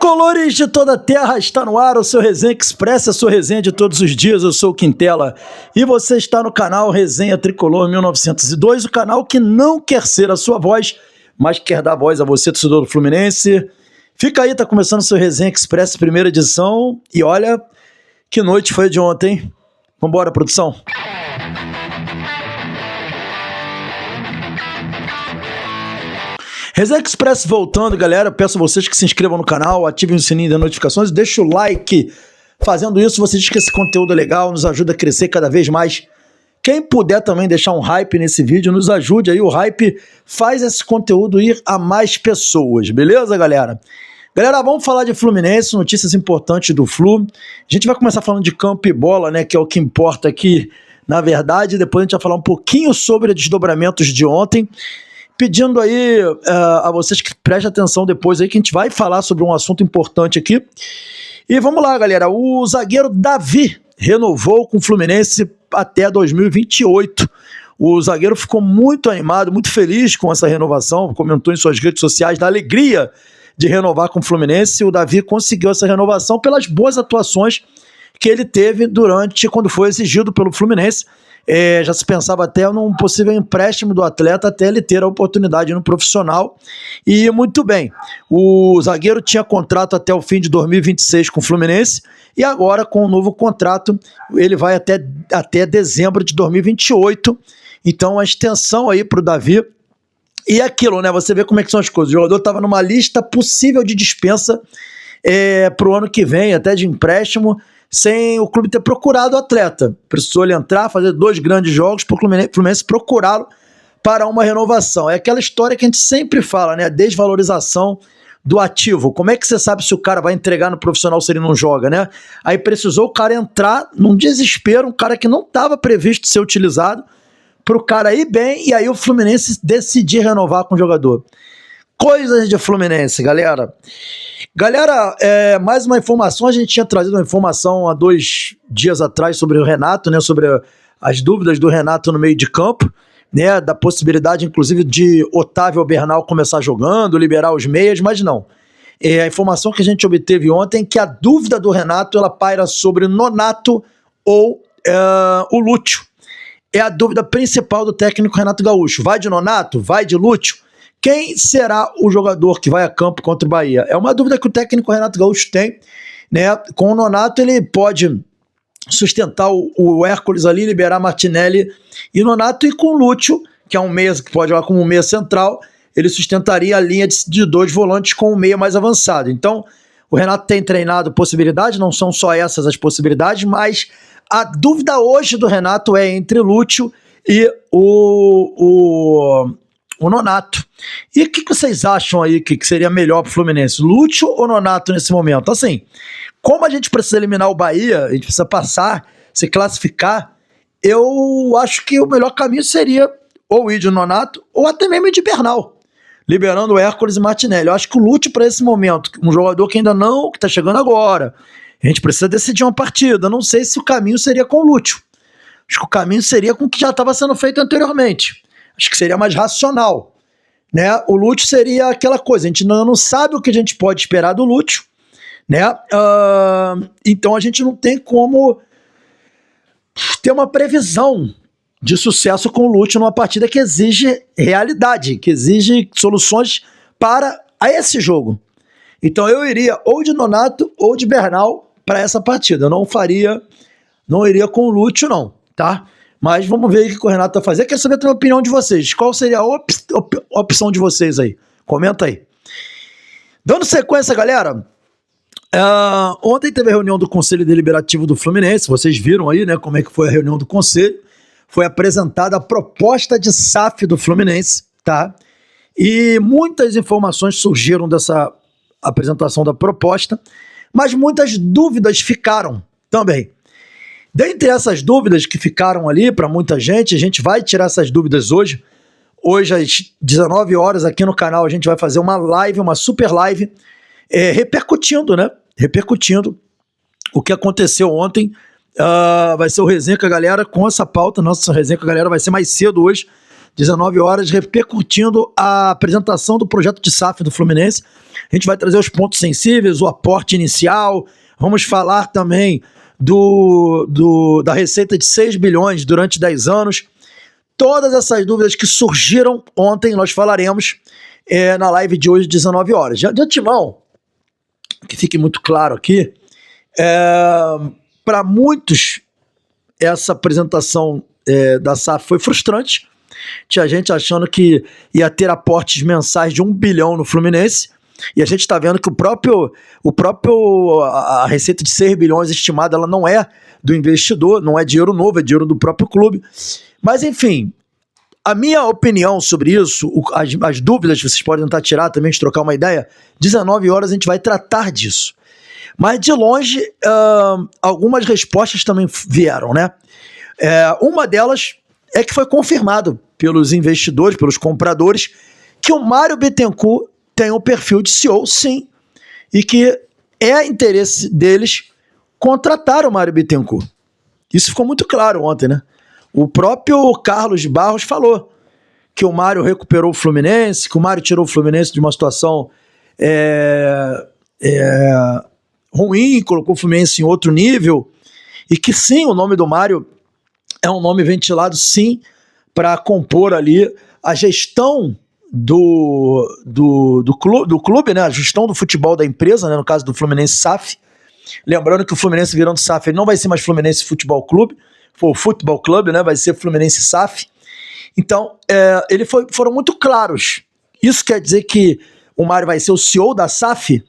Tricolores de toda a terra, está no ar o seu Resenha Express, a sua resenha de todos os dias. Eu sou o Quintela e você está no canal Resenha Tricolor 1902, o canal que não quer ser a sua voz, mas quer dar voz a você, torcedor do Fluminense. Fica aí, tá começando o seu Resenha Express, primeira edição, e olha que noite foi de ontem, hein? Vambora, produção. Resenha Express voltando, galera. Peço a vocês que se inscrevam no canal, ativem o sininho das notificações e deixem o like. Fazendo isso, você diz que esse conteúdo é legal, nos ajuda a crescer cada vez mais. Quem puder também deixar um hype nesse vídeo, nos ajude aí. O hype faz esse conteúdo ir a mais pessoas, beleza, galera? Galera, vamos falar de Fluminense, notícias importantes do Flu. A gente vai começar falando de campo e bola, né, que é o que importa aqui, na verdade. Depois a gente vai falar um pouquinho sobre os desdobramentos de ontem. Pedindo aí a vocês que prestem atenção depois aí, que a gente vai falar sobre um assunto importante aqui. E vamos lá, galera. O zagueiro Davi renovou com o Fluminense até 2028. O zagueiro ficou muito animado, muito feliz com essa renovação, comentou em suas redes sociais da alegria de renovar com o Fluminense. O Davi conseguiu essa renovação pelas boas atuações que ele teve quando foi exigido pelo Fluminense. Já se pensava até num possível empréstimo do atleta até ele ter a oportunidade no profissional. E muito bem, o zagueiro tinha contrato até o fim de 2026 com o Fluminense e agora com o novo contrato ele vai até dezembro de 2028. Então a extensão aí para o Davi. E aquilo, né? Você vê como é que são as coisas. O jogador estava numa lista possível de dispensa para o ano que vem, até de empréstimo, sem o clube ter procurado o atleta. Precisou ele entrar, fazer 2 grandes jogos para o Fluminense procurá-lo para uma renovação. É aquela história que a gente sempre fala, né? A desvalorização do ativo. Como é que você sabe se o cara vai entregar no profissional se ele não joga, né? Aí precisou o cara entrar num desespero, um cara que não estava previsto ser utilizado, para o cara ir bem, e aí o Fluminense decidir renovar com o jogador. Coisas de Fluminense, galera. Galera, mais uma informação, a gente tinha trazido uma informação há 2 dias atrás sobre o Renato, né, sobre as dúvidas do Renato no meio de campo, né, da possibilidade inclusive de Otávio Bernal começar jogando, liberar os meias, mas não. A informação que a gente obteve ontem é que a dúvida do Renato, ela paira sobre Nonato ou o Lúcio. É a dúvida principal do técnico Renato Gaúcho. Vai de Nonato? Vai de Lúcio? Quem será o jogador que vai a campo contra o Bahia? É uma dúvida que o técnico Renato Gaúcho tem, né? Com o Nonato ele pode sustentar o Hércules ali, liberar Martinelli e Nonato, e com o Lúcio, que é um meia que pode jogar como um meia central, ele sustentaria a linha de 2 volantes com um meia mais avançado. Então, o Renato tem treinado possibilidades, não são só essas as possibilidades, mas a dúvida hoje do Renato é entre Lúcio e o Nonato. E o que vocês acham aí que seria melhor para o Fluminense? Lúcio ou Nonato nesse momento? Assim, como a gente precisa eliminar o Bahia, a gente precisa passar, se classificar, eu acho que o melhor caminho seria ou ir de Nonato ou até mesmo ir de Bernal, liberando o Hércules e Martinelli. Eu acho que o Lúcio para esse momento, um jogador que ainda não, que está chegando agora, a gente precisa decidir uma partida. Não sei se o caminho seria com o Lúcio. Acho que o caminho seria com o que já estava sendo feito anteriormente. Acho que seria mais racional, né? O Lúcio seria aquela coisa, a gente não sabe o que a gente pode esperar do Lúcio, né? Então a gente não tem como ter uma previsão de sucesso com o Lúcio numa partida que exige realidade, que exige soluções para esse jogo. Então eu iria ou de Nonato ou de Bernal para essa partida. Eu não iria com o Lúcio não, tá? Mas vamos ver o que o Renato vai fazer. Quero saber também a opinião de vocês. Qual seria a opção de vocês aí? Comenta aí. Dando sequência, galera. Ontem teve a reunião do Conselho Deliberativo do Fluminense. Vocês viram aí, né, como é que foi a reunião do Conselho. Foi apresentada a proposta de SAF do Fluminense, tá? E muitas informações surgiram dessa apresentação da proposta, mas muitas dúvidas ficaram também. Dentre essas dúvidas que ficaram ali para muita gente, a gente vai tirar essas dúvidas hoje. Hoje às 19 horas aqui no canal a gente vai fazer uma live, uma super live, repercutindo, né? Repercutindo o que aconteceu ontem. Vai ser o Resenha com a galera com essa pauta. Nossa resenha com a galera vai ser mais cedo hoje, 19 horas, repercutindo a apresentação do projeto de SAF do Fluminense. A gente vai trazer os pontos sensíveis, o aporte inicial, vamos falar também da receita de 6 bilhões durante 10 anos. Todas essas dúvidas que surgiram ontem, nós falaremos na live de hoje, 19 horas. De antemão, que fique muito claro aqui, para muitos, essa apresentação da SAF foi frustrante. Tinha gente achando que ia ter aportes mensais de 1 bilhão no Fluminense, e a gente está vendo que a receita de 6 bilhões estimada, ela não é do investidor, não é dinheiro novo, é dinheiro do próprio clube. Mas enfim, a minha opinião sobre isso, as dúvidas que vocês podem tentar tirar também, de trocar uma ideia, 19 horas a gente vai tratar disso. Mas de longe, algumas respostas também vieram, né? Uma delas é que foi confirmado pelos investidores, pelos compradores, que o Mário Bittencourt tem um perfil de CEO, sim, e que é interesse deles contratar o Mário Bittencourt. Isso ficou muito claro ontem, né? O próprio Carlos de Barros falou que o Mário recuperou o Fluminense, que o Mário tirou o Fluminense de uma situação ruim, colocou o Fluminense em outro nível, e que sim, o nome do Mário é um nome ventilado, sim, para compor ali a gestão do clube, né? A gestão do futebol da empresa, né? No caso do Fluminense SAF. Lembrando que o Fluminense virando SAF, ele não vai ser mais Fluminense Futebol Clube, foi o Futebol Clube, né? Vai ser Fluminense SAF. Então, foram muito claros. Isso quer dizer que o Mário vai ser o CEO da SAF?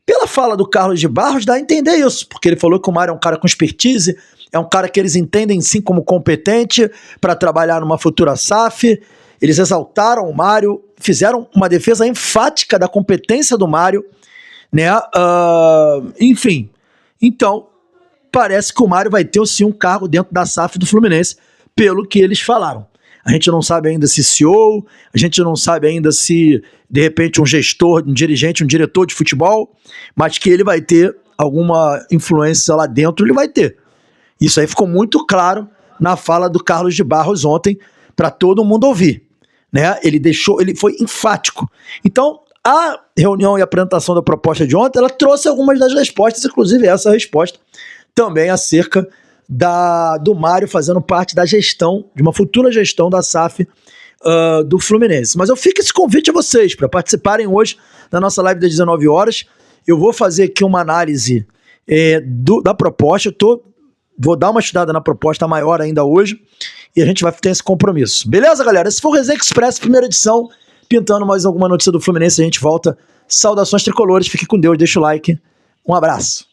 Pela fala do Carlos de Barros, dá a entender isso, porque ele falou que o Mário é um cara com expertise, é um cara que eles entendem sim como competente para trabalhar numa futura SAF. Eles exaltaram o Mário, fizeram uma defesa enfática da competência do Mário, né? Enfim, então parece que o Mário vai ter sim um cargo dentro da SAF do Fluminense, pelo que eles falaram. A gente não sabe ainda se CEO, a gente não sabe ainda se, de repente, um gestor, um dirigente, um diretor de futebol, mas que ele vai ter alguma influência lá dentro, ele vai ter. Isso aí ficou muito claro na fala do Carlos de Barros ontem, para todo mundo ouvir, né? Ele foi enfático. Então, a reunião e a apresentação da proposta de ontem, ela trouxe algumas das respostas, inclusive essa resposta também acerca do Mário fazendo parte da gestão, de uma futura gestão da SAF do Fluminense. Mas eu fico esse convite a vocês para participarem hoje da nossa live das 19 horas. Eu vou fazer aqui uma análise da proposta. Vou dar uma estudada na proposta maior ainda hoje e a gente vai ter esse compromisso. Beleza, galera? Esse foi o Resenha Express, primeira edição, pintando mais alguma notícia do Fluminense. A gente volta. Saudações tricolores, fique com Deus, deixa o like. Um abraço.